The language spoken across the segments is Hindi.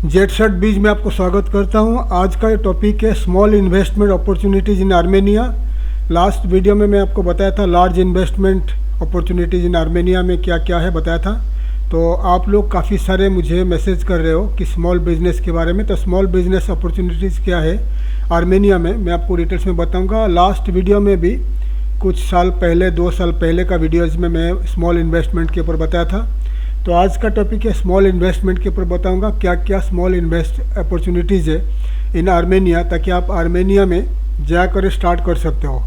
जेट शर्ट बीज में आपको स्वागत करता हूं। आज का ये टॉपिक है small investment opportunities in Armenia. Last video में मैं आपको बताया था large investment opportunities in Armenia में क्या क्या है बताया था। तो आप लोग काफ़ी सारे मुझे मैसेज कर रहे हो कि स्मॉल बिजनेस के बारे में। तो स्मॉल बिजनेस अपॉर्चुनिटीज़ क्या है आर्मेनिया में, मैं आपको डिटेल्स में बताऊँगा। लास्ट वीडियो में भी कुछ साल पहले 2 साल पहले का वीडियोज़ में मैं स्मॉल इन्वेस्टमेंट के ऊपर बताया था। तो आज का टॉपिक है स्मॉल इन्वेस्टमेंट के ऊपर बताऊंगा क्या क्या स्मॉल इन्वेस्ट अपॉर्चुनिटीज़ है इन आर्मेनिया, ताकि आप आर्मेनिया में जाकर स्टार्ट कर सकते हो।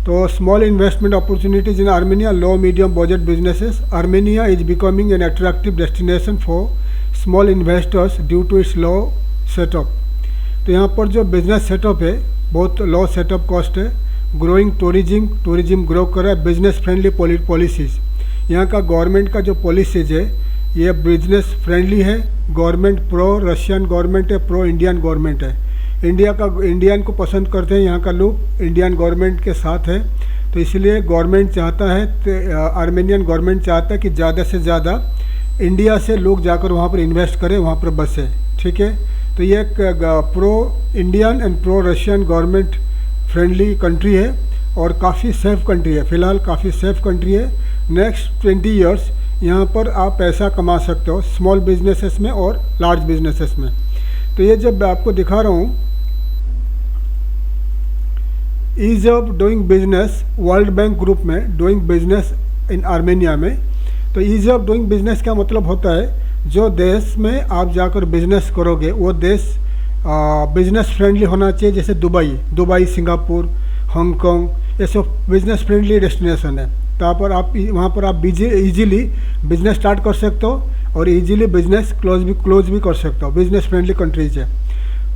तो small investment opportunities in Armenia, low medium budget businesses. Armenia is becoming an attractive destination for small investors due to its low setup. तो यहाँ पर जो बिजनेस सेटअप है बहुत लो सेटअप कॉस्ट है। ग्रोइंग टूरिज्म ग्रो कर रहा है। बिजनेस फ्रेंडली पॉलिसीज़, यहाँ का गवर्नमेंट का जो पॉलिसीज है ये बिजनेस फ्रेंडली है। गवर्नमेंट प्रो रशियन गवर्नमेंट है, प्रो इंडियन गवर्नमेंट है। इंडियन को पसंद करते हैं यहाँ का लोग, इंडियन गवर्नमेंट के साथ है। तो इसलिए गवर्नमेंट चाहता है, आर्मेनियन गवर्नमेंट चाहता है कि ज़्यादा से ज़्यादा इंडिया से लोग जाकर वहाँ पर इन्वेस्ट करें, वहाँ पर बसें। ठीक है, तो ये एक pro Indian and pro Russian government friendly country है और काफ़ी सेफ कंट्री है। फ़िलहाल काफ़ी सेफ कंट्री है। नेक्स्ट 20 ईयर्स यहाँ पर आप पैसा कमा सकते हो स्मॉल बिजनेसेस में और लार्ज बिजनेसेस में। तो ये जब आपको दिखा रहा हूँ ease of doing business, world bank group में डूइंग बिजनेस इन आर्मेनिया में। तो ईज ऑफ डूइंग बिजनेस क्या मतलब होता है, जो देश में आप जाकर बिजनेस करोगे वो देश बिजनेस फ्रेंडली होना चाहिए। जैसे दुबई, सिंगापुर, हांगकॉन्ग, ये सब बिजनेस फ्रेंडली डेस्टिनेशन है। तो वहाँ पर आप इजीली बिजनेस स्टार्ट कर सकते हो और इजीली बिजनेस क्लोज भी कर सकते हो। बिजनेस फ्रेंडली कंट्रीज है।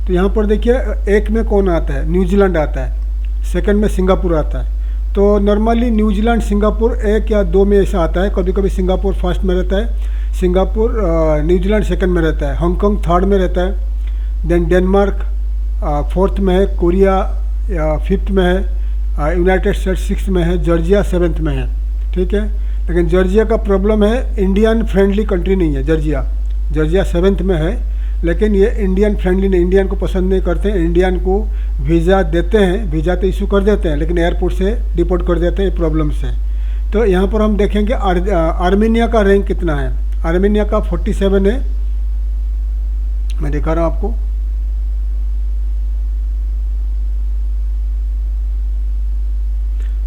तो यहाँ पर देखिए, एक में कौन आता है, न्यूजीलैंड आता है, सेकंड में सिंगापुर आता है। तो नॉर्मली न्यूजीलैंड सिंगापुर 1 या 2 में ऐसा आता है। कभी कभी सिंगापुर फर्स्ट में रहता है, न्यूजीलैंड सेकंड में रहता है, हांगकॉन्ग थर्ड में रहता है, देन डेनमार्क 4th में है, कोरिया 5th में है, यूनाइटेड स्टेट्स 6th में है, जॉर्जिया 7th में है। ठीक है, लेकिन जॉर्जिया का प्रॉब्लम है, इंडियन फ्रेंडली कंट्री नहीं है जॉर्जिया 7th में है, लेकिन ये इंडियन फ्रेंडली नहीं, इंडियन को पसंद नहीं करते हैं। इंडियन को वीज़ा देते हैं, वीज़ा तो इशू कर देते हैं, लेकिन एयरपोर्ट से डिपोर्ट कर देते हैं प्रॉब्लम से। तो यहाँ पर हम देखेंगे आर्मेनिया का रैंक कितना है। आर्मेनिया का 47 है, मैं दिखा रहा हूँ आपको।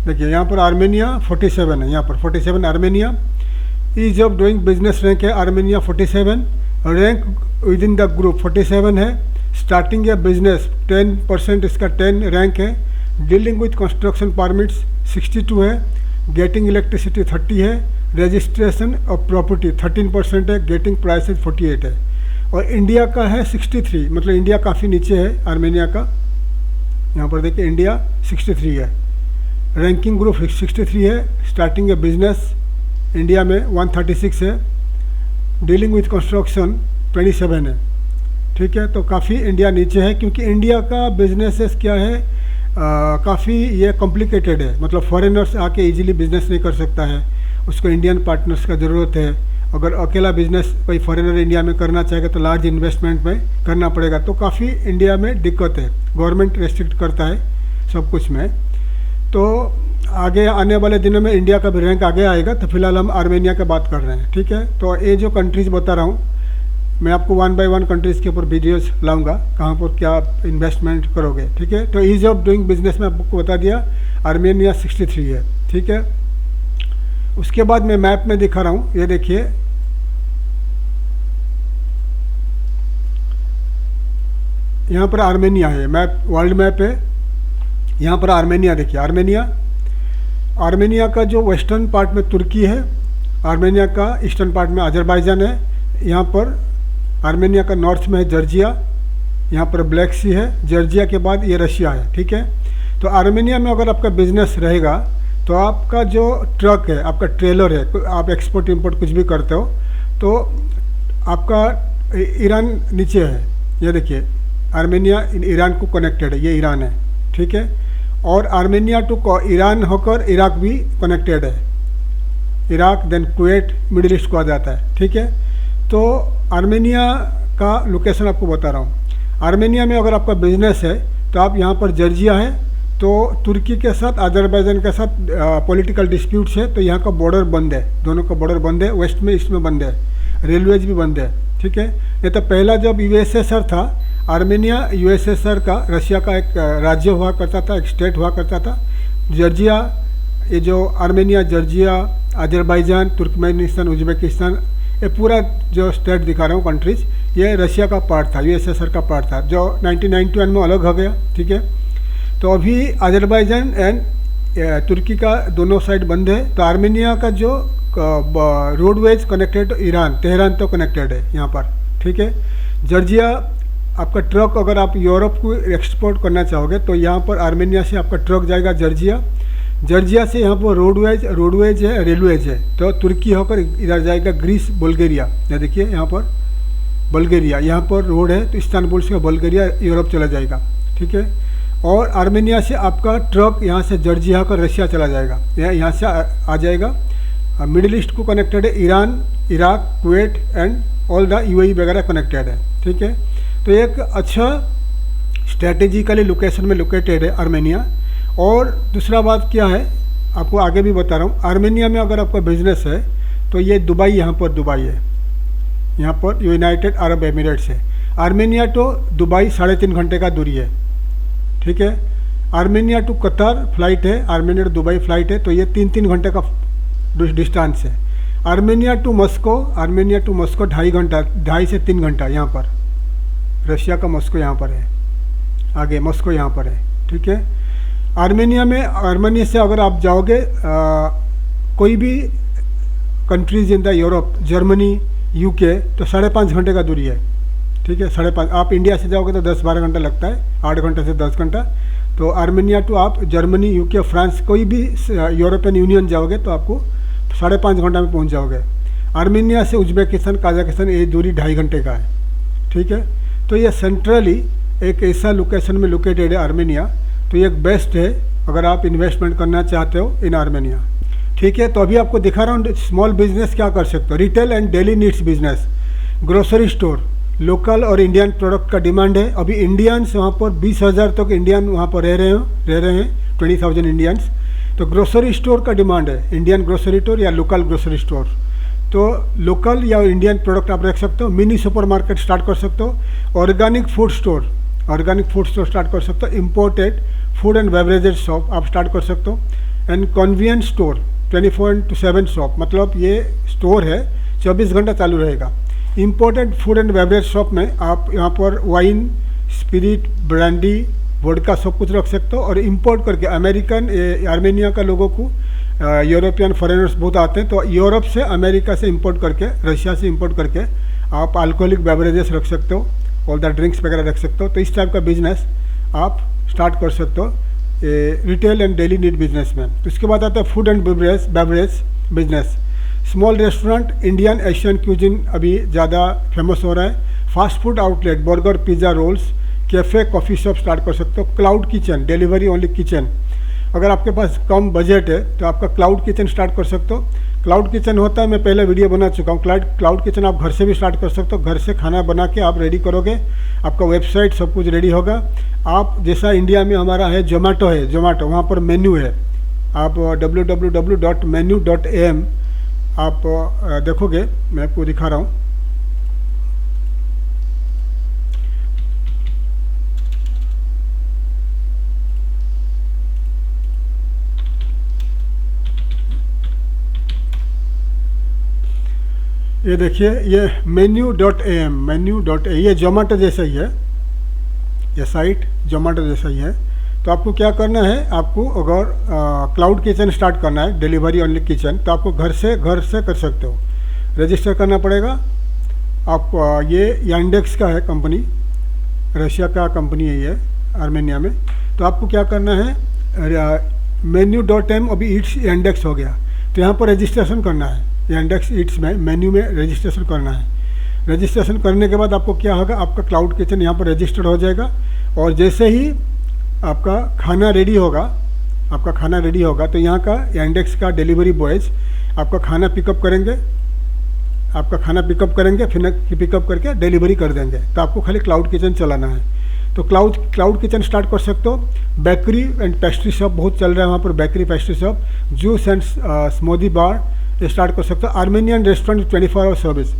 देखिए यहाँ पर आर्मेनिया 47 है, यहाँ पर 47 Armenia. Ease of doing business rank है Armenia 47। Rank within the group 47 है। स्टार्टिंग या बिजनेस 10% इसका 10 रैंक है। डीलिंग विथ कंस्ट्रक्शन परमिट्स 62 है। गेटिंग इलेक्ट्रिसिटी 30 है। रजिस्ट्रेशन ऑफ प्रॉपर्टी 13% है। गेटिंग प्राइसेस 48 है। और इंडिया का है 63, मतलब इंडिया काफ़ी नीचे है आर्मेनिया का। यहाँ पर देखिए इंडिया 63 है। रैंकिंग ग्रुप 63 है। स्टार्टिंग ए बिजनेस इंडिया में 136 है। डीलिंग विथ कंस्ट्रक्शन 27 है। ठीक है, तो काफ़ी इंडिया नीचे है, क्योंकि इंडिया का बिजनेसेस क्या है, काफ़ी ये कॉम्प्लिकेटेड है। मतलब फॉरेनर्स आके इजीली बिजनेस नहीं कर सकता है, उसको इंडियन पार्टनर्स का ज़रूरत है। अगर अकेला बिजनेस कोई फॉरेनर इंडिया में करना चाहेगा तो लार्ज इन्वेस्टमेंट में करना पड़ेगा। तो काफ़ी इंडिया में दिक्कत है, गवर्नमेंट रेस्ट्रिक्ट करता है सब कुछ में। तो आगे आने वाले दिनों में इंडिया का भी रैंक आगे आएगा। तो फिलहाल हम आर्मेनिया की बात कर रहे हैं। ठीक है, तो ये जो कंट्रीज़ बता रहा हूँ मैं आपको 1 by 1 कंट्रीज़ के ऊपर वीडियोस लाऊंगा, कहाँ पर क्या इन्वेस्टमेंट करोगे। ठीक है, तो ईज ऑफ डूइंग बिजनेस में आपको बता दिया आर्मेनिया 63 है। ठीक है, उसके बाद मैं मैप में दिखा रहा हूँ, ये देखिए यहाँ पर आर्मेनिया है, मैप वर्ल्ड मैप है। यहाँ पर आर्मेनिया देखिए, आर्मेनिया का जो वेस्टर्न पार्ट में तुर्की है, आर्मेनिया का ईस्टर्न पार्ट में अजरबैजान है। यहाँ पर आर्मेनिया का नॉर्थ में है जॉर्जिया, यहाँ पर ब्लैक सी है। जॉर्जिया के बाद ये रशिया है। ठीक है, तो आर्मेनिया में अगर आपका बिजनेस रहेगा तो आपका जो ट्रक है, आपका ट्रेलर है, आप एक्सपोर्ट इंपोर्ट कुछ भी करते हो, तो आपका ईरान नीचे है। ये देखिए आर्मेनिया ईरान को कनेक्टेड है, ये ईरान है। ठीक है, और आर्मेनिया टू ईरान होकर इराक भी कनेक्टेड है। Iraq then Kuwait middle east को आ जाता है। ठीक है, तो आर्मेनिया का लोकेशन आपको बता रहा हूँ। आर्मेनिया में अगर आपका बिजनेस है तो आप यहाँ पर जर्जिया है, तो तुर्की के साथ अजरबैजान के साथ पॉलिटिकल डिस्प्यूट्स है, तो यहाँ का बॉर्डर बंद है, दोनों का बॉर्डर बंद है, वेस्ट में ईस्ट में बंद है, रेलवेज भी बंद है, ठीक है। नहीं तो पहला जब यूएसएसआर था, आर्मेनिया यूएसएसआर का, रशिया का एक राज्य हुआ करता था, एक स्टेट हुआ करता था। जर्जिया, ये जो Armenia, Georgia, Azerbaijan, Turkmenistan, Uzbekistan, ये पूरा जो स्टेट दिखा रहा हूँ कंट्रीज, ये रशिया का पार्ट था, यूएसएसआर का पार्ट था, जो 1991 में अलग हो गया, ठीक है। तो अभी अजरबैजान एंड तुर्की का दोनों साइड बंद है। तो आर्मेनिया का जो रोडवेज कनेक्टेड ईरान, तेहरान तो कनेक्टेड है यहाँ पर, ठीक है। जर्जिया, आपका ट्रक अगर आप यूरोप को एक्सपोर्ट करना चाहोगे तो यहाँ पर आर्मेनिया से आपका ट्रक जाएगा जर्जिया, जर्जिया से यहाँ पर रोडवेज है, रेलवेज है, तो तुर्की होकर इधर जाएगा ग्रीस, बुल्गारिया। ये देखिए यहाँ पर बुल्गारिया, यहाँ पर रोड है, तो इस्तांबुल से बुल्गारिया यूरोप चला जाएगा, ठीक है। और आर्मेनिया से आपका ट्रक यहाँ से जर्जिया होकर रशिया चला जाएगा, यहाँ से आ जाएगा। मिडिल ईस्ट को कनेक्टेड है, Iran, Iraq, Kuwait and all the UAE वगैरह कनेक्टेड है, ठीक है। तो एक अच्छा स्ट्रेटेजिकली लोकेशन में लोकेटेड है आर्मेनिया। और दूसरा बात क्या है, आपको आगे भी बता रहा हूँ, आर्मेनिया में अगर आपका बिजनेस है तो ये दुबई, यहाँ पर दुबई है, यहाँ पर यूनाइटेड अरब एमिरेट्स है। आर्मेनिया टू दुबई 3.5 घंटे का दूरी है, ठीक है। आर्मेनिया टू कतर फ्लाइट है, आर्मेनिया टू दुबई फ्लाइट है, तो ये 3-3 घंटे का डिस्टेंस है। आर्मेनिया टू मॉस्को 2.5 घंटा, 2.5 से 3 घंटा यहाँ पर, रशिया का मॉस्को यहाँ पर है, आगे मॉस्को यहाँ पर है, ठीक है। आर्मेनिया में, आर्मेनिया से अगर आप जाओगे कोई भी countries in the Europe, Germany, UK, तो 5.5 घंटे का दूरी है, ठीक है, 5.5। आप इंडिया से जाओगे तो 10-12 घंटा लगता है, 8 घंटे से 10 घंटा। तो आर्मेनिया टू आप जर्मनी, यूके, फ्रांस, कोई भी यूरोपियन यूनियन जाओगे तो आपको 5.5 घंटा में पहुंच जाओगे। आर्मेनिया से उज्बेकिस्तान, कजाकिस्तान, ये दूरी 2.5 घंटे का है, ठीक है। तो ये सेंट्रली एक ऐसा लोकेशन में लोकेटेड है आर्मेनिया, तो ये एक बेस्ट है अगर आप इन्वेस्टमेंट करना चाहते हो इन आर्मेनिया, ठीक है। तो अभी आपको दिखा रहा हूँ स्मॉल बिजनेस क्या कर सकते हो। Retail and daily needs business, grocery store, local और इंडियन प्रोडक्ट का डिमांड है। अभी इंडियंस वहाँ पर 20,000 तक इंडियन वहाँ पर रह रहे हैं 20,000 इंडियंस। तो ग्रोसरी स्टोर का डिमांड है, इंडियन ग्रोसरी स्टोर या लोकल ग्रोसरी स्टोर। तो लोकल या इंडियन प्रोडक्ट आप रख सकते हो। मिनी सुपर मार्केट स्टार्ट कर सकते हो। ऑर्गेनिक फूड स्टोर स्टार्ट कर सकते हो। Imported food and beverages shop आप स्टार्ट कर सकते हो। एंड कन्वीनियंस स्टोर 24/7 शॉप, मतलब ये स्टोर है 24 घंटा चालू रहेगा। Imported food and beverage shop में आप यहाँ पर वाइन, स्पिरिट, ब्रांडी, वोडका सब कुछ रख सकते हो। और इंपोर्ट करके अमेरिकन, आर्मेनिया का लोगों को यूरोपियन फॉरेनर्स बहुत आते हैं, तो यूरोप से, अमेरिका से इंपोर्ट करके, रशिया से इंपोर्ट करके आप अल्कोहलिक बेवरेजेस रख सकते हो, ऑल द ड्रिंक्स वगैरह रख सकते हो। तो इस टाइप का बिजनेस आप स्टार्ट कर सकते हो retail and daily need business में। उसके बाद आता है food and beverage business. Small restaurant, Indian Asian cuisine अभी ज़्यादा फेमस हो रहा है। Fast food outlet, burger, pizza, rolls, cafe, coffee shop start कर सकते हो। Cloud kitchen, delivery only kitchen. अगर आपके पास कम बजट है तो आपका क्लाउड किचन स्टार्ट कर सकते हो। क्लाउड किचन होता है, मैं पहले वीडियो बना चुका हूँ। क्लाउड किचन आप घर से भी स्टार्ट कर सकते हो। घर से खाना बना के आप रेडी करोगे, आपका वेबसाइट सब कुछ रेडी होगा। आप जैसा इंडिया में हमारा है जोमेटो, वहाँ पर मेन्यू है। आप www.menu.am आप देखोगे, मैं आपको दिखा रहा हूँ। ये देखिए, ये menu.am, ये जोमेटो जैसा ही है, ये साइट जोमेटो जैसा ही है। तो आपको क्या करना है, आपको अगर क्लाउड किचन स्टार्ट करना है, डिलीवरी ओनली किचन, तो आपको घर से कर सकते हो। रजिस्टर करना पड़ेगा। आप ये यांडेक्स का है कंपनी, रशिया का कंपनी है ये, आर्मेनिया में। तो आपको क्या करना है, menu.am अभी ईट्स यांडेक्स हो गया, तो यहाँ पर रजिस्ट्रेशन करना है। यांडेक्स ईट्स में मेन्यू में रजिस्ट्रेशन करना है। रजिस्ट्रेशन करने के बाद आपको क्या होगा, आपका क्लाउड किचन यहाँ पर रजिस्टर्ड हो जाएगा। और जैसे ही आपका खाना रेडी होगा तो यहाँ का यांडेक्स का डिलीवरी बॉयज़ आपका खाना पिकअप करेंगे आपका खाना पिकअप करेंगे, फिर पिकअप करके डिलीवरी कर देंगे। तो आपको खाली क्लाउड किचन चलाना है। तो क्लाउड किचन स्टार्ट कर सकते हो। बेकरी एंड पेस्ट्री शॉप बहुत चल रहा है वहाँ पर, bakery pastry shop, juice and smoothie bar ये स्टार्ट कर सकते हो। आर्मेनियन रेस्टोरेंट 24 आवर सर्विस,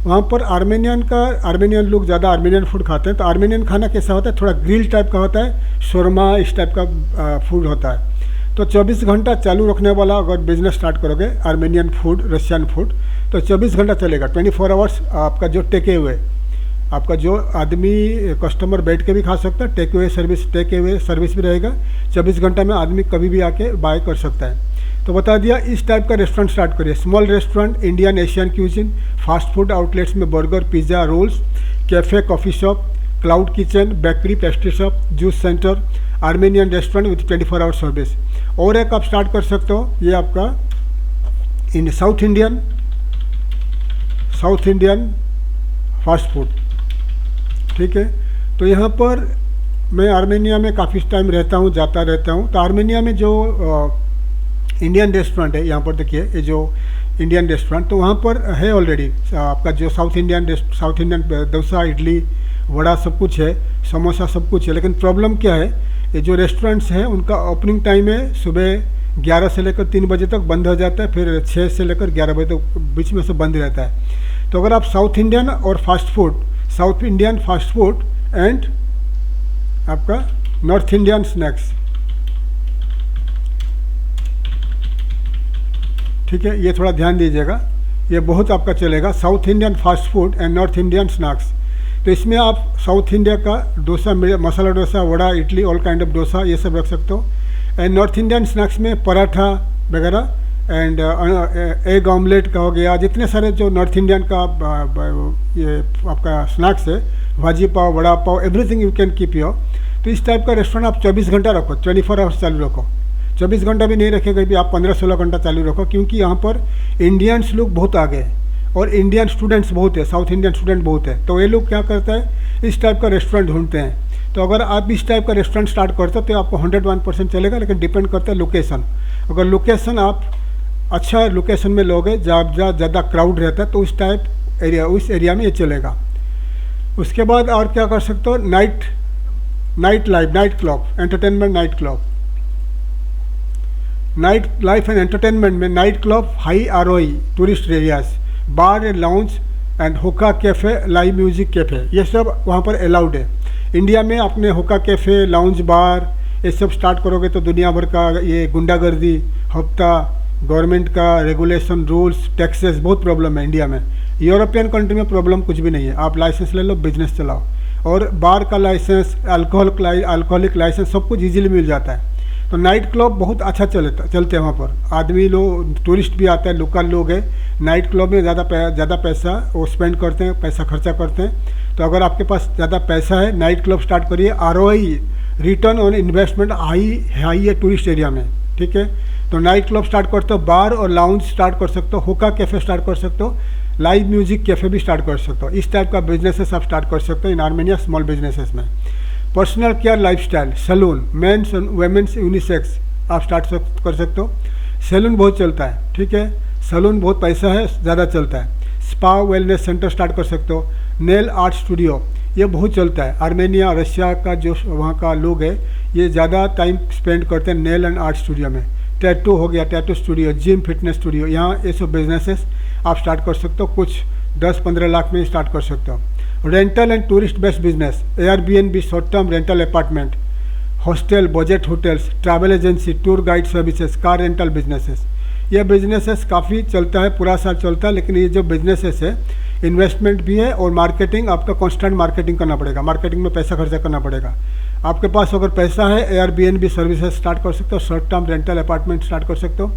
वहाँ पर आर्मेनियन लोग ज़्यादा आर्मेनियन फूड खाते हैं। तो आर्मेनियन खाना कैसा होता है, थोड़ा ग्रिल टाइप का होता है, शोरमा इस टाइप का फूड होता है। तो 24 घंटा चालू रखने वाला अगर बिजनेस स्टार्ट करोगे आर्मेनियन फूड, रशियन फूड, तो 24 घंटा चलेगा। 24 आवर्स आपका जो टेक अवे, आपका जो आदमी कस्टमर बैठ के भी खा सकता है, टेक अवे सर्विस भी रहेगा। 24 घंटा में आदमी कभी भी आके बाय कर सकता है। तो बता दिया, इस टाइप का रेस्टोरेंट स्टार्ट करिए। Small restaurant, Indian Asian cuisine, fast food outlets में burger, pizza, rolls, cafe, coffee shop, cloud kitchen, bakery, pastry shop, juice centre, Armenian restaurant with 24 hour service. और एक आप स्टार्ट कर सकते हो, ये आपका in South Indian fast food, ठीक है। तो यहाँ पर मैं आर्मेनिया में काफ़ी टाइम रहता हूँ, जाता रहता हूँ। तो आर्मेनिया में जो इंडियन रेस्टोरेंट है, यहाँ पर देखिए ये जो इंडियन रेस्टोरेंट, तो वहाँ पर है ऑलरेडी आपका जो साउथ इंडियन डोसा, इडली, वड़ा सब कुछ है, समोसा सब कुछ है। लेकिन प्रॉब्लम क्या है, ये जो रेस्टोरेंट्स हैं उनका ओपनिंग टाइम है सुबह 11 से लेकर 3 बजे तक बंद हो जाता है, फिर 6 से लेकर 11 बजे तक बीच में से बंद रहता है। तो अगर आप south Indian fast food and आपका नॉर्थ इंडियन स्नैक्स, ठीक है, ये थोड़ा ध्यान दीजिएगा, ये बहुत आपका चलेगा। South Indian fast food and north Indian snacks. तो इसमें आप साउथ इंडिया का dosa, masala dosa, vada, idli, all kind of dosa, ये सब रख सकते हो। एंड नॉर्थ इंडियन स्नैक्स में पराठा वगैरह एंड एग ऑमलेट का हो गया, जितने सारे जो नॉर्थ इंडियन का ये आपका स्नैक्स है, bhaji pav, vada pav, everything you can keep your. तो इस टाइप का रेस्टोरेंट आप 24 घंटा रखो, 24 आवर्स चालू रखो। 24 घंटा भी नहीं रखेगा भी, आप 15-16 घंटा चालू रखो, क्योंकि यहाँ पर इंडियंस लोग बहुत आगे हैं और इंडियन स्टूडेंट्स बहुत है, साउथ इंडियन स्टूडेंट बहुत है। तो ये लोग क्या करते हैं, इस टाइप का रेस्टोरेंट ढूंढते हैं। तो अगर आप इस टाइप का रेस्टोरेंट स्टार्ट करते हो तो आपको 101% चलेगा, लेकिन डिपेंड करता है लोकेशन। अगर लोकेशन आप अच्छा लोकेशन में लोगे, जहाँ ज़्यादा क्राउड रहता है, तो उस एरिया में ये चलेगा। उसके बाद और क्या कर सकते हो, night club, entertainment night club, night life and entertainment में night club, high ROI tourist areas, bar and lounge and hookah cafe, live music cafe, ये सब वहाँ पर अलाउड है। इंडिया में अपने होका कैफ़े, लाउंज, बार ये सब स्टार्ट करोगे तो दुनिया भर का ये गुंडागर्दी, हफ्ता, गवर्नमेंट का रेगुलेशन, रूल्स, टैक्सेस, बहुत प्रॉब्लम है इंडिया में। यूरोपियन कंट्री में प्रॉब्लम कुछ भी नहीं है, आप लाइसेंस ले लो, बिजनेस चलाओ। और बार का लाइसेंस, अल्कोहलिक लाइसेंस, सब कुछ ईजिली मिल जाता है। तो नाइट क्लब बहुत अच्छा चलते हैं वहाँ पर, आदमी लोग, टूरिस्ट भी आते हैं, लोकल लोग हैं, नाइट क्लब में ज़्यादा पैसा वो स्पेंड करते हैं, पैसा खर्चा करते हैं। तो अगर आपके पास ज़्यादा पैसा है, नाइट क्लब स्टार्ट करिए। ROI return on investment high है टूरिस्ट एरिया में, ठीक है। तो नाइट क्लब स्टार्ट करते हो, बार और लाउंज स्टार्ट कर सकते हो, होका कैफ़े स्टार्ट कर सकते हो, लाइव म्यूजिक कैफ़े भी स्टार्ट कर सकते हो। इस टाइप का बिजनेसेस आप स्टार्ट कर सकते हो इन आर्मेनिया स्मॉल बिजनेसेस में। Personal care, lifestyle, salon, men's and women's unisex आप स्टार्ट कर सकते हो। सैलून बहुत चलता है, ठीक है, सैलून बहुत पैसा है, ज़्यादा चलता है। स्पा, वेलनेस सेंटर स्टार्ट कर सकते हो। नेल आर्ट स्टूडियो, ये बहुत चलता है। आर्मेनिया, रशिया का जो वहाँ का लोग है, ये ज़्यादा टाइम स्पेंड करते हैं नेल एंड आर्ट स्टूडियो में। टैटू हो गया, tattoo studio, gym, fitness studio, यहाँ ये सब बिजनेसेस आप स्टार्ट कर सकते हो। कुछ 10-15 लाख में स्टार्ट कर सकते हो। Rental and tourist based business, Airbnb, short term rental apartment, hostel, budget hotels, travel agency, tour guide services, car rental businesses, ये बिजनेसेस काफ़ी चलता है, पूरा साल चलता है। लेकिन ये जो बिजनेसेस है, इन्वेस्टमेंट भी है और मार्केटिंग, आपका कॉन्स्टेंट मार्केटिंग करना पड़ेगा, मार्केटिंग में पैसा खर्चा करना पड़ेगा। आपके पास अगर पैसा है, Airbnb सर्विसेज स्टार्ट कर सकते हो, short term rental apartment start कर सकते हो,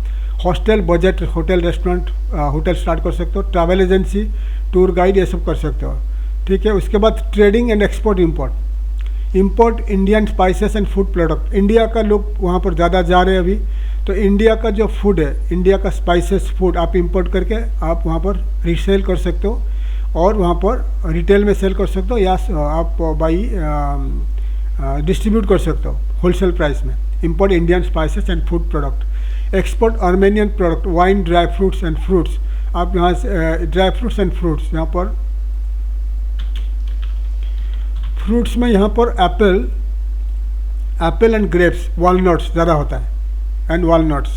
hostel, budget hotel, restaurant, hotel start कर सकते हो, ट्रैवल एजेंसी, टूर गाइड, ये सब कर सकते हो, ठीक है। उसके बाद trading and export, import Indian spices and food product, India का लोग वहाँ पर ज़्यादा जा रहे हैं अभी। तो इंडिया का जो फूड है, इंडिया का स्पाइसेस फूड आप इंपोर्ट करके आप वहाँ पर रीसेल कर सकते हो और वहाँ पर रिटेल में सेल कर सकते हो, या आप बाई डिस्ट्रीब्यूट कर सकते हो होलसेल प्राइस में। Import Indian spices and food product. Export Armenian product, wine, dry fruits and fruits, आप यहाँ से ड्राई फ्रूट्स एंड फ्रूट्स, यहाँ पर फ्रूट्स में यहाँ पर एप्पल एंड ग्रेप्स, वॉलनट्स ज़्यादा होता है, एंड वॉलनट्स।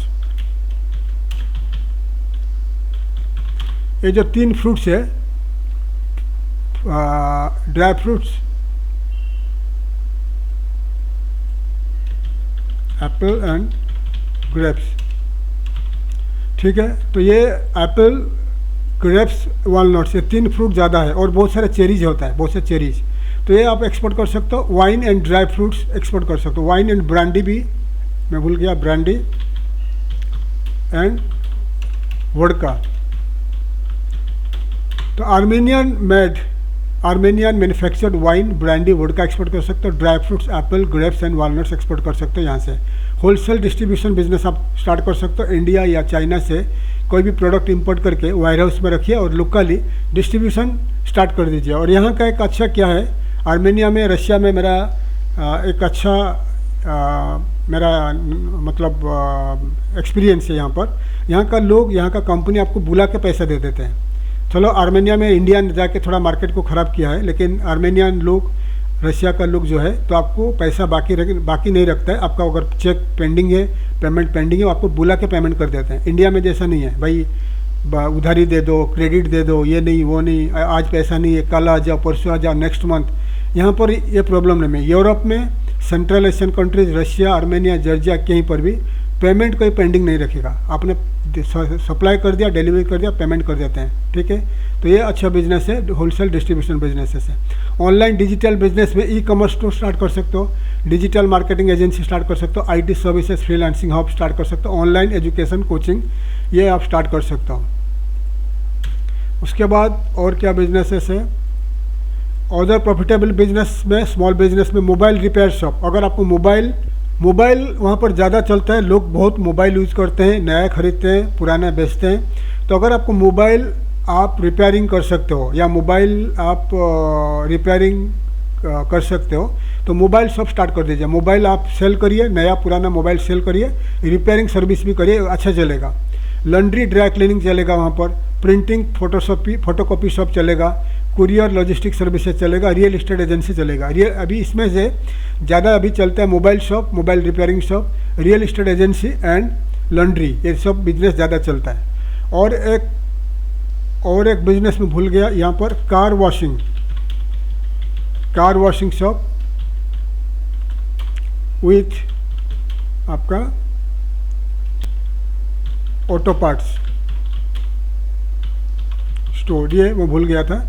ये जो 3 फ्रूट्स है, dry fruits, Apple and grapes, ठीक है। तो ये एप्पल, ग्रेप्स, वॉलनट्स, ये 3 फ्रूट ज़्यादा है, और बहुत सारे चेरीज होता है, बहुत से चेरीज। तो ये आप एक्सपोर्ट कर सकते हो। Wine and dry fruits export कर सकते हो। वाइन एंड ब्रांडी भी, मैं भूल गया, ब्रांडी एंड वोडका। तो Armenian manufactured wine, brandy, vodka export कर सकते हो। Dry fruits, Apple, grapes and walnuts export कर सकते हो यहाँ से। होलसेल डिस्ट्रीब्यूशन बिजनेस आप स्टार्ट कर सकते हो। इंडिया या चाइना से कोई भी प्रोडक्ट इंपोर्ट करके वायर हाउस में रखिए और लोकली डिस्ट्रीब्यूशन स्टार्ट कर दीजिए। और यहाँ का एक अच्छा क्या है, आर्मेनिया में, रशिया में मेरा एक अच्छा मेरा मतलब एक्सपीरियंस है यहाँ पर। यहाँ का लोग, यहाँ का कंपनी आपको बुला के पैसा दे देते हैं। चलो आर्मेनिया में इंडिया ने जाके थोड़ा मार्केट को ख़राब किया है, लेकिन आर्मेनियन लोग, रशिया का लोग जो है, तो आपको पैसा बाकी नहीं रखता है। आपका अगर चेक पेंडिंग है, पेमेंट पेंडिंग है, वो आपको बुला के पेमेंट कर देते हैं। इंडिया में जैसा नहीं है भाई, उधारी दे दो, क्रेडिट दे दो, ये नहीं वो नहीं, आज पैसा नहीं है, कल आ जाओ, परसों आ जाओ, नेक्स्ट मंथ। यहाँ पर ये प्रॉब्लम नहीं है। यूरोप में, central Asian countries, Russia, Armenia, Georgia, कहीं पर भी पेमेंट कोई पेंडिंग नहीं रखेगा। आपने सप्लाई कर दिया, डिलीवरी कर दिया, पेमेंट कर देते हैं, ठीक है। तो ये अच्छा बिजनेस है, होलसेल डिस्ट्रीब्यूशन बिजनेस है। ऑनलाइन डिजिटल बिजनेस में ई कॉमर्स स्टोर स्टार्ट कर सकते हो, डिजिटल मार्केटिंग एजेंसी स्टार्ट कर सकते हो, IT services, freelancing hub start कर सकते हो, ऑनलाइन एजुकेशन कोचिंग, ये आप स्टार्ट कर सकते हो। उसके बाद और क्या बिजनेसेस है, अदर प्रॉफिटेबल बिजनेस में, स्मॉल बिजनेस में मोबाइल रिपेयर शॉप। अगर आपको मोबाइल वहाँ पर ज़्यादा चलता है, लोग बहुत मोबाइल यूज़ करते हैं, नया खरीदते हैं, पुराना बेचते हैं। तो अगर आपको मोबाइल आप रिपेयरिंग कर सकते हो, या मोबाइल आप रिपेयरिंग कर सकते हो, तो मोबाइल शॉप स्टार्ट कर दीजिए। मोबाइल आप सेल करिए, नया पुराना मोबाइल सेल करिए, रिपेयरिंग सर्विस भी करिए, अच्छा चलेगा। लॉन्ड्री ड्राई क्लीनिंग चलेगा वहाँ पर, प्रिंटिंग, फोटोकॉपी शॉप चलेगा, कुरियर लॉजिस्टिक सर्विसेज चलेगा, रियल एस्टेट एजेंसी चलेगा। अभी इसमें से ज़्यादा अभी चलता है mobile shop, mobile repairing shop, real estate agency and laundry, ये सब बिजनेस ज़्यादा चलता है। और एक बिजनेस में भूल गया, यहाँ पर कार वॉशिंग शॉप विथ आपका ऑटो पार्ट्स स्टोर, ये मैं भूल गया था।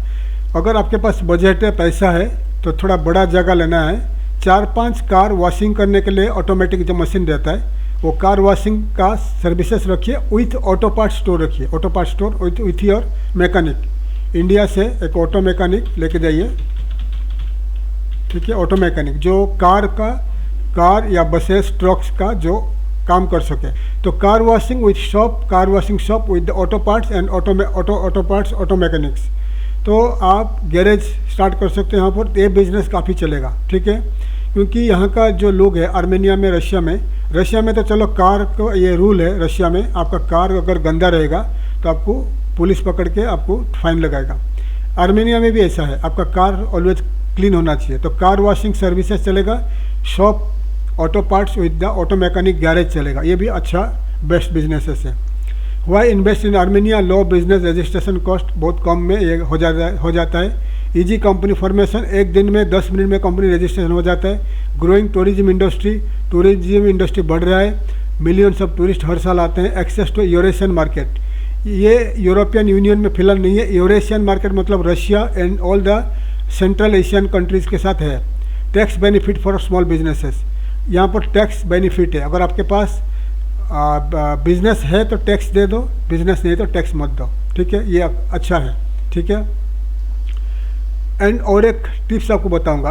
अगर आपके पास बजट है, पैसा है, तो थोड़ा बड़ा जगह लेना है। 4-5 कार वॉशिंग करने के लिए ऑटोमेटिक जो मशीन रहता है, वो कार वॉशिंग का सर्विसेज रखिए, विथ ऑटो पार्ट स्टोर रखिए, auto part store with your mechanic. India से एक ऑटो मैकेनिक लेके जाइए, ठीक है। ऑटो मैकेनिक जो कार या बसेस, ट्रक्स का जो काम कर सके। तो car washing with shop, car washing shop with auto parts and auto parts, auto mechanics. तो आप गैरेज स्टार्ट कर सकते हैं यहाँ पर। ये बिज़नेस काफ़ी चलेगा, ठीक है, क्योंकि यहाँ का जो लोग है आर्मेनिया में, रशिया में तो चलो कार को ये रूल है रशिया में, आपका कार अगर गंदा रहेगा तो आपको पुलिस पकड़ के आपको फाइन लगाएगा। आर्मेनिया में भी ऐसा है, आपका कार ऑलवेज क्लीन होना चाहिए। तो कार वॉशिंग सर्विसेज चलेगा, shop, auto parts with the auto mechanic garage चलेगा। ये भी अच्छा बेस्ट बिजनेसेस है। Why invest in Armenia, low business registration cost, बहुत कम में ये हो जाता है। इजी कंपनी फॉर्मेशन, 1 दिन में 10 मिनट में कंपनी रजिस्ट्रेशन हो जाता है। ग्रोइंग टूरिज्म इंडस्ट्री बढ़ रहा है, मिलियंस ऑफ टूरिस्ट हर साल आते हैं। एक्सेस टू यूरेशियन मार्केट, ये यूरोपियन यूनियन में फिलहाल नहीं है। यूरेशियन मार्केट मतलब Russia and all the central Asian countries के साथ है। Tax benefit for small businesses, यहाँ पर टैक्स बेनिफिट है। अगर आपके पास बिजनेस है तो टैक्स दे दो, बिजनेस नहीं तो टैक्स मत दो, ठीक है, ये अच्छा है, ठीक है। एंड और एक टिप्स आपको बताऊंगा।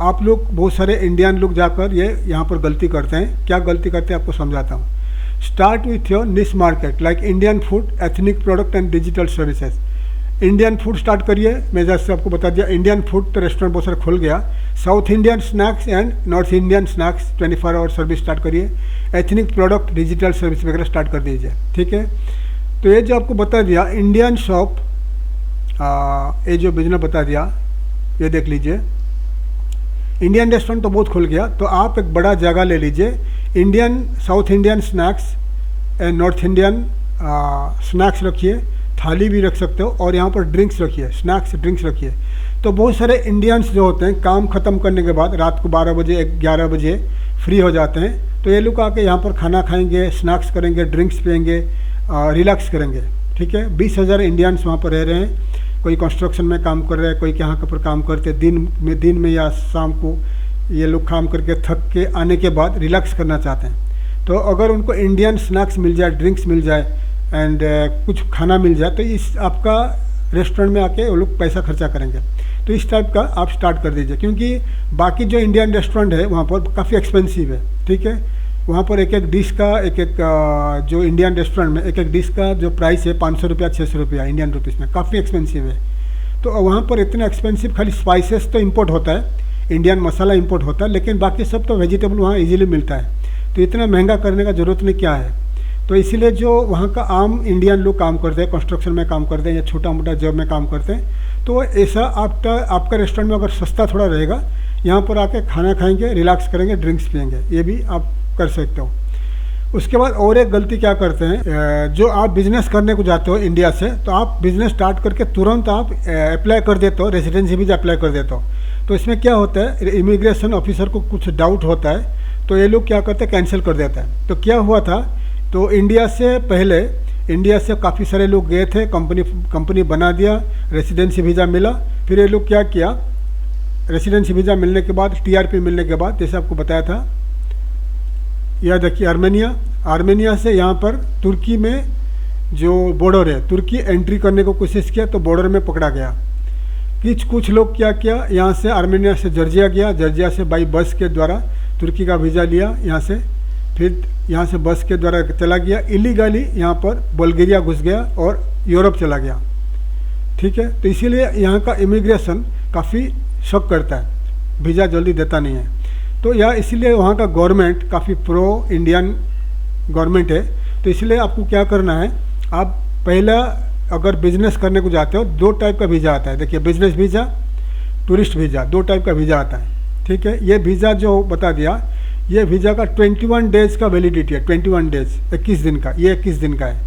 आप लोग, बहुत सारे इंडियन लोग जाकर ये यहाँ पर गलती करते हैं। क्या गलती करते हैं आपको समझाता हूँ। स्टार्ट विथ योर निश market like Indian food, ethnic product and digital services. Indian food start करिए। मैं जैसे आपको बता दिया, इंडियन फूड तो रेस्टोरेंट बहुत सारे खुल गया। South Indian snacks and north Indian snacks 24 hour service start करिए। एथनिक प्रोडक्ट, डिजिटल सर्विस वगैरह स्टार्ट कर दीजिए, ठीक है। तो ये जो आपको बता दिया इंडियन शॉप, ये जो बिजनेस बता दिया, ये देख लीजिए। इंडियन रेस्टोरेंट तो बहुत खुल गया, तो आप एक बड़ा जगह ले लीजिए। Indian, south Indian snacks and north Indian snacks रखिए, थाली भी रख सकते हो, और यहाँ पर ड्रिंक्स रखिए, स्नैक्स ड्रिंक्स रखिए। तो बहुत सारे इंडियंस जो होते हैं काम ख़त्म करने के बाद रात को 12 बजे 11 बजे फ्री हो जाते हैं, तो ये लोग आके यहाँ पर खाना खाएंगे, स्नैक्स करेंगे, ड्रिंक्स पियेंगे, रिलैक्स करेंगे। ठीक है, 20,000 इंडियंस वहाँ पर रह रहे हैं। कोई कंस्ट्रक्शन में काम कर रहे हैं, कोई कहाँ पर काम करते हैं, दिन में या शाम को ये लोग काम करके थक के आने के बाद रिलैक्स करना चाहते हैं। तो अगर उनको इंडियन स्नैक्स मिल जाए, ड्रिंक्स मिल जाए एंड कुछ खाना मिल जाए, तो इस आपका रेस्टोरेंट में आके वो लोग पैसा खर्चा करेंगे। तो इस टाइप का आप स्टार्ट कर दीजिए, क्योंकि बाकी जो इंडियन रेस्टोरेंट है वहाँ पर काफ़ी एक्सपेंसिव है। ठीक है, वहाँ पर एक डिश का जो इंडियन रेस्टोरेंट में एक डिश का जो प्राइस है 500 रुपया 600 रुपया इंडियन रुपीज़ में, काफ़ी एक्सपेंसिव है। तो वहाँ पर इतना एक्सपेंसिव, खाली स्पाइसेस तो इंपोर्ट होता है, इंडियन मसाला इंपोर्ट होता है, लेकिन बाकी सब तो वेजिटेबल वहाँ इजीली मिलता है। तो इतना महंगा करने का ज़रूरत नहीं क्या है। तो इसीलिए जो वहाँ का आम इंडियन लोग काम करते हैं, कंस्ट्रक्शन में काम करते हैं या छोटा मोटा जॉब में काम करते हैं, तो ऐसा आपका रेस्टोरेंट में अगर सस्ता थोड़ा रहेगा, यहाँ पर आके खाना खाएंगे, रिलैक्स करेंगे, ड्रिंक्स पियेंगे, ये भी आप कर सकते हो। उसके बाद और एक गलती क्या करते हैं, जो आप बिज़नेस करने को जाते हो इंडिया से, तो आप बिज़नेस स्टार्ट करके तुरंत आप अप्लाई कर देते हो, रेजिडेंसी वीज़ा अप्लाई कर देते हो। तो इसमें क्या होता है, इमिग्रेशन ऑफिसर को कुछ डाउट होता है, तो ये लोग क्या करते हैं, कैंसिल कर देते हैं। तो क्या हुआ था, तो इंडिया से काफ़ी सारे लोग गए थे, कंपनी बना दिया, रेसिडेंसी वीज़ा मिला। फिर ये लोग क्या किया, रेसिडेंसी वीज़ा मिलने के बाद, TRP मिलने के बाद, जैसे आपको बताया था, यह देखिए आर्मेनिया से यहाँ पर तुर्की में जो बॉर्डर है, तुर्की एंट्री करने को कोशिश किया, तो बॉर्डर में पकड़ा गया। कुछ लोग क्या किया, यहाँ से आर्मेनिया से जॉर्जिया गया, जॉर्जिया से बाई बस के द्वारा तुर्की का वीज़ा लिया यहाँ से, फिर यहाँ से बस के द्वारा चला गया, इलीगली यहाँ पर बल्गेरिया घुस गया और यूरोप चला गया। ठीक है, तो इसीलिए यहाँ का इमिग्रेशन काफ़ी शक करता है, वीज़ा जल्दी देता नहीं है। तो यह इसीलिए वहाँ का गवर्नमेंट काफ़ी प्रो इंडियन गवर्नमेंट है। तो इसलिए आपको क्या करना है, आप पहला अगर बिजनेस करने को जाते हो, 2 टाइप का वीज़ा आता है। देखिए, business visa, tourist visa, 2 type का वीज़ा आता है। ठीक है, ये वीज़ा जो बता दिया, ये वीज़ा का 21 डेज़ का वैलिडिटी है, 21 डेज़, 21 दिन का, ये 21 दिन का है।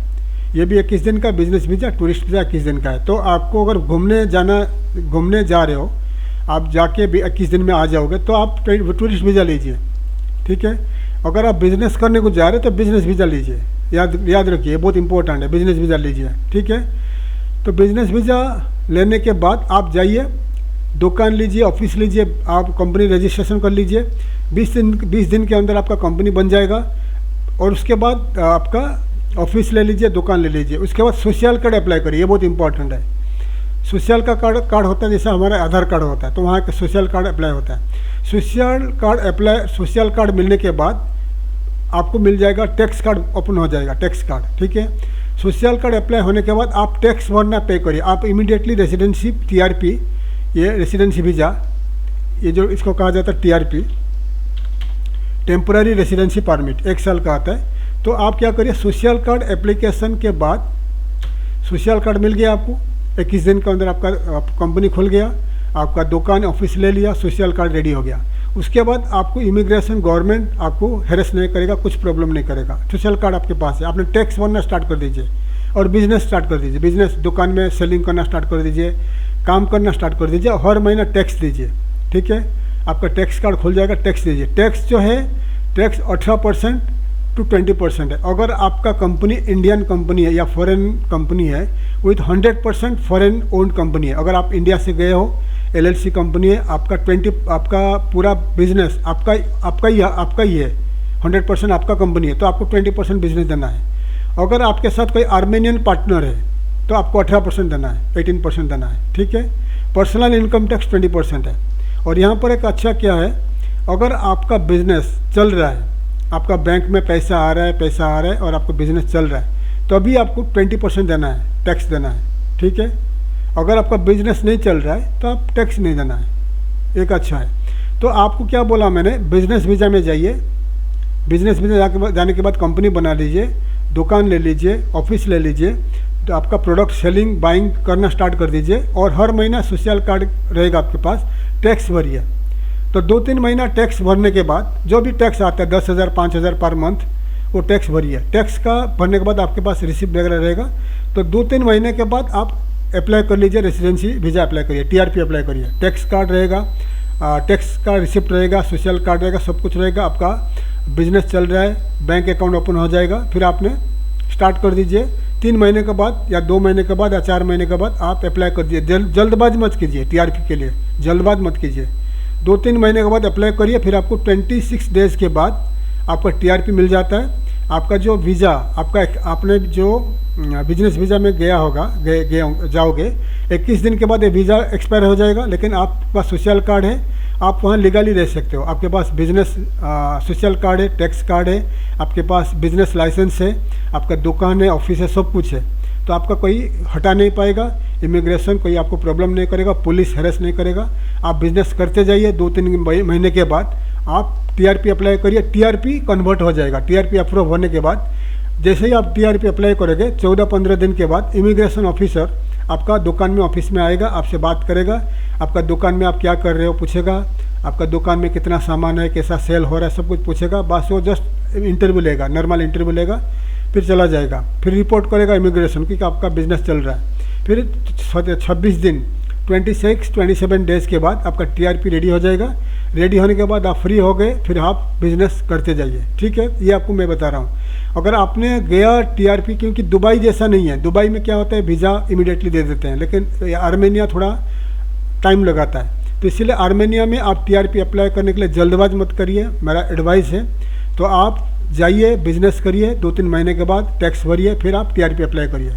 ये भी 21 दिन का बिजनेस वीज़ा, टूरिस्ट वीज़ा 21 दिन का है। तो आपको अगर घूमने जा रहे हो, आप जाके भी 21 दिन में आ जाओगे, तो आप टूरिस्ट वीज़ा लीजिए। ठीक है, अगर आप बिज़नेस करने को जा रहे हो तो बिज़नेस वीज़ा लीजिए, याद रखिए, बहुत इंपॉर्टेंट है, बिज़नेस वीज़ा लीजिए। ठीक है, तो बिज़नेस वीज़ा लेने के बाद आप जाइए, दुकान लीजिए, ऑफिस लीजिए, आप कंपनी रजिस्ट्रेशन कर लीजिए। 20 दिन के अंदर आपका कंपनी बन जाएगा, और उसके बाद आपका ऑफिस ले लीजिए, दुकान ले लीजिए। उसके बाद सोशल कार्ड अप्लाई करिए, ये बहुत इंपॉर्टेंट है। सोशल का कार्ड होता है, जैसा हमारा आधार कार्ड होता है, तो वहाँ का सोशल कार्ड अप्लाई होता है। सोशल कार्ड मिलने के बाद आपको मिल जाएगा टैक्स कार्ड, ओपन हो जाएगा टैक्स कार्ड। ठीक है, सोशल कार्ड अप्लाई होने के बाद आप टैक्स भरना पे करिए। आप इमीडिएटली रेसिडेंसी TRP, ये रेसिडेंसी वीज़ा, ये जो इसको कहा जाता है TRP, टेम्पररी रेसिडेंसी परमिट, 1 साल का आता है। तो आप क्या करिए, सोशल कार्ड एप्लीकेशन के बाद, सोशल कार्ड मिल गया आपको, 21 दिन के अंदर आपका कंपनी खुल गया, आपका दुकान ऑफिस ले लिया, सोशल कार्ड रेडी हो गया। उसके बाद आपको इमिग्रेशन गवर्नमेंट आपको हेरस नहीं करेगा, कुछ प्रॉब्लम नहीं करेगा। सोशल कार्ड आपके पास है, आपने टैक्स भरना स्टार्ट कर दीजिए और बिजनेस स्टार्ट कर दीजिए। बिजनेस दुकान में सेलिंग करना स्टार्ट कर दीजिए, काम करना स्टार्ट कर दीजिए, हर महीना टैक्स दीजिए। ठीक है, आपका टैक्स कार्ड खुल जाएगा, टैक्स दीजिए। टैक्स जो है, टैक्स 18% to 20% है। अगर आपका कंपनी इंडियन कंपनी है या फॉरेन कंपनी है, विथ 100% फॉरेन ओन्ड कंपनी है। अगर आप इंडिया से गए हो, LLC कंपनी है, आपका पूरा बिजनेस आपका ही है, 100% आपका कंपनी है, तो आपको 20% बिजनेस देना है। अगर आपके साथ कोई आर्मेनियन पार्टनर है तो आपको 18% देना है, 18% देना है। ठीक है, पर्सनल इनकम टैक्स 20% है। और यहाँ पर एक अच्छा क्या है, अगर आपका बिजनेस चल रहा है, आपका बैंक में पैसा आ रहा है और आपका बिजनेस चल रहा है, तो अभी आपको 20% देना है, टैक्स देना है। ठीक है, अगर आपका बिजनेस नहीं चल रहा है तो आप टैक्स नहीं देना है, एक अच्छा है। तो आपको क्या बोला मैंने, बिजनेस वीज़ा में जाइए, बिजनेस वीज़ा जाने के बाद कंपनी बना लीजिए, दुकान ले लीजिए, ऑफिस ले लीजिए, तो आपका प्रोडक्ट सेलिंग बाइंग करना स्टार्ट कर दीजिए और हर महीना सोशल कार्ड रहेगा आपके पास, टैक्स भरिए। तो 2-3 महीना टैक्स भरने के बाद जो भी टैक्स आता है 10,000 5,000 पर मंथ, वो टैक्स भरिए। टैक्स का भरने के बाद आपके पास रिसिप्ट वगैरह रहेगा। तो 2-3 महीने के बाद आप अप्लाई कर लीजिए, रेसिडेंसी वीज़ा अप्लाई करिए, टीआरपी अप्लाई करिए। टैक्स कार्ड रहेगा, टैक्स का रिसिप्ट रहेगा, सोशल कार्ड रहेगा, सब कुछ रहेगा। आपका बिजनेस चल रहा है, बैंक अकाउंट ओपन हो जाएगा। फिर आपने स्टार्ट कर दीजिए। 3 महीने के बाद या 2 महीने के बाद या 4 महीने के बाद आप अप्लाई कर दीजिए। जल्दबाजी मत कीजिए, टीआरपी के लिए जल्दबाज मत कीजिए। 2-3 महीने के बाद अप्लाई करिए। फिर आपको 26 डेज़ के बाद आपका टीआरपी मिल जाता है। आपका जो वीज़ा, आपने जो बिजनेस वीज़ा में गया होगा, जाओगे, 21 दिन के बाद ये वीज़ा एक्सपायर हो जाएगा। लेकिन आपके पास सोशल कार्ड है, आप वहाँ लीगली रह सकते हो। आपके पास बिजनेस सोशल कार्ड है, टैक्स कार्ड है, आपके पास बिजनेस लाइसेंस है, आपका दुकान है, ऑफिस है, सब कुछ है। तो आपका कोई हटा नहीं पाएगा, इमिग्रेशन कोई आपको प्रॉब्लम नहीं करेगा, पुलिस हैरेस नहीं करेगा। आप बिजनेस करते जाइए। 2-3 महीने के बाद आप टीआरपी अप्लाई करिए, टीआरपी कन्वर्ट हो जाएगा। टीआरपी अप्रूव होने के बाद जैसे ही आप टीआरपी अप्लाई करोगे 14-15 दिन के बाद इमिग्रेशन ऑफिसर आपका दुकान में, ऑफिस में आएगा, आपसे बात करेगा। आपका दुकान में आप क्या कर रहे हो पूछेगा, आपका दुकान में कितना सामान है, कैसा सेल हो रहा है, सब कुछ पूछेगा। बस वो जस्ट इंटरव्यू लेगा, नॉर्मल इंटरव्यू लेगा, फिर चला जाएगा। फिर रिपोर्ट करेगा इमिग्रेशन की कि आपका बिजनेस चल रहा है। फिर 26 दिन 27 डेज़ के बाद आपका टीआरपी रेडी हो जाएगा। रेडी होने के बाद आप फ्री हो गए, फिर आप बिजनेस करते जाइए। ठीक है, ये आपको मैं बता रहा हूँ। अगर आपने गया टीआरपी, क्योंकि दुबई जैसा नहीं है, दुबई में क्या होता है वीज़ा इमीडिएटली दे देते हैं, लेकिन आर्मेनिया थोड़ा टाइम लगाता है। तो इसलिए आर्मेनिया में आप टीआरपी अप्लाई करने के लिए जल्दबाज मत करिए, मेरा एडवाइस है। तो आप जाइए, बिजनेस करिए, 2-3 महीने के बाद टैक्स भरिए, फिर आप टीआरपी अप्लाई करिए।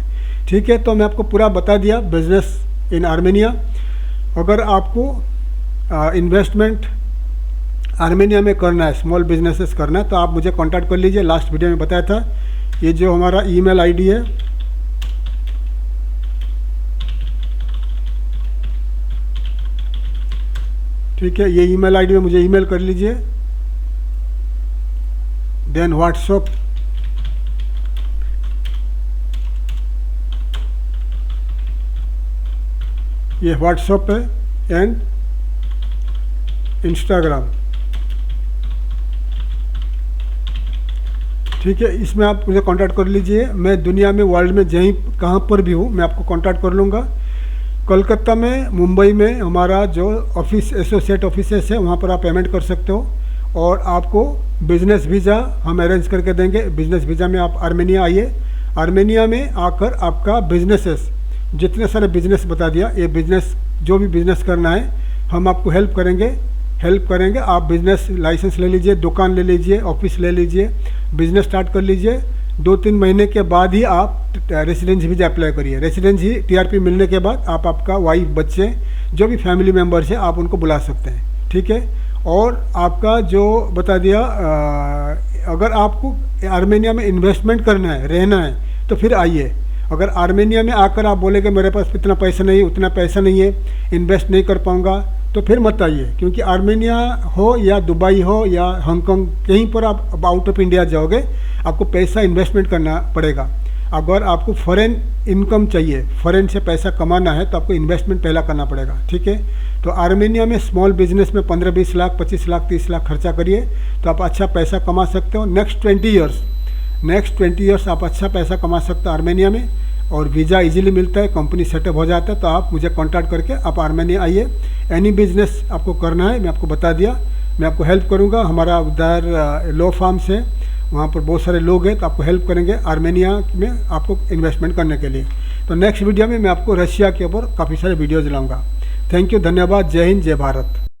ठीक है, तो मैं आपको पूरा बता दिया बिजनेस इन आर्मेनिया। अगर आपको इन्वेस्टमेंट आर्मेनिया में करना है, स्मॉल बिजनेसेस करना है, तो आप मुझे कांटेक्ट कर लीजिए। लास्ट वीडियो में बताया था, ये जो हमारा ईमेल आईडी है, ठीक है, ये ईमेल आईडी में मुझे ईमेल कर लीजिए। देन व्हाट्सएप, ये व्हाट्सएप है एंड इंस्टाग्राम। ठीक है, इसमें आप मुझे कांटेक्ट कर लीजिए। मैं दुनिया में, वर्ल्ड में जहीं कहाँ पर भी हूँ, मैं आपको कांटेक्ट कर लूँगा। कोलकाता में, मुंबई में हमारा जो ऑफिस, एसोसिएट ऑफिसेस है, वहाँ पर आप पेमेंट कर सकते हो और आपको बिजनेस वीज़ा हम अरेंज करके देंगे। बिजनेस वीज़ा में आप आर्मेनिया आइए। आर्मेनिया में आकर आपका बिजनेसेस, जितने सारे बिजनेस बता दिया, ये बिजनेस जो भी बिजनेस करना है हम आपको हेल्प करेंगे। आप बिजनेस लाइसेंस ले लीजिए, दुकान ले लीजिए, ऑफिस ले लीजिए, बिजनेस स्टार्ट कर लीजिए। 2-3 महीने के बाद ही आप रेसिडेंसी वीज़ा अप्लाई करिए। रेसिडेंसी टीआरपी मिलने के बाद आप आपका वाइफ, बच्चे, जो भी फैमिली मेम्बर्स हैं, आप उनको बुला सकते हैं। ठीक है, और आपका जो बता दिया, अगर आपको आर्मेनिया में इन्वेस्टमेंट करना है, रहना है, तो फिर आइए। अगर आर्मेनिया में आकर आप बोले कि मेरे पास इतना पैसा नहीं, उतना पैसा नहीं है, इन्वेस्ट नहीं कर पाऊँगा, तो फिर मत आइए। क्योंकि आर्मेनिया हो या दुबई हो या हांगकांग, कहीं पर आप आउट ऑफ इंडिया जाओगे, आपको पैसा इन्वेस्टमेंट करना पड़ेगा। अगर आपको फॉरेन इनकम चाहिए, फॉरेन से पैसा कमाना है, तो आपको इन्वेस्टमेंट पहला करना पड़ेगा। ठीक है, तो आर्मेनिया में स्मॉल बिजनेस में 15-20 लाख, 25 लाख, 30 लाख खर्चा करिए, तो आप अच्छा पैसा कमा सकते हो। नेक्स्ट 20 ईयर्स आप अच्छा पैसा कमा सकते हो आर्मेनिया में, और वीज़ा इजीली मिलता है, कंपनी सेटअप हो जाता है। तो आप मुझे कांटेक्ट करके आप आर्मेनिया आइए। एनी बिजनेस आपको करना है, मैं आपको बता दिया, मैं आपको हेल्प करूंगा। हमारा उधर लॉ फार्म्स है, वहाँ पर बहुत सारे लोग हैं, तो आपको हेल्प करेंगे आर्मेनिया में आपको इन्वेस्टमेंट करने के लिए। तो नेक्स्ट वीडियो में मैं आपको रशिया के ऊपर काफ़ी सारे वीडियोज़ लाऊँगा। थैंक यू, धन्यवाद, जय हिंद, जय भारत।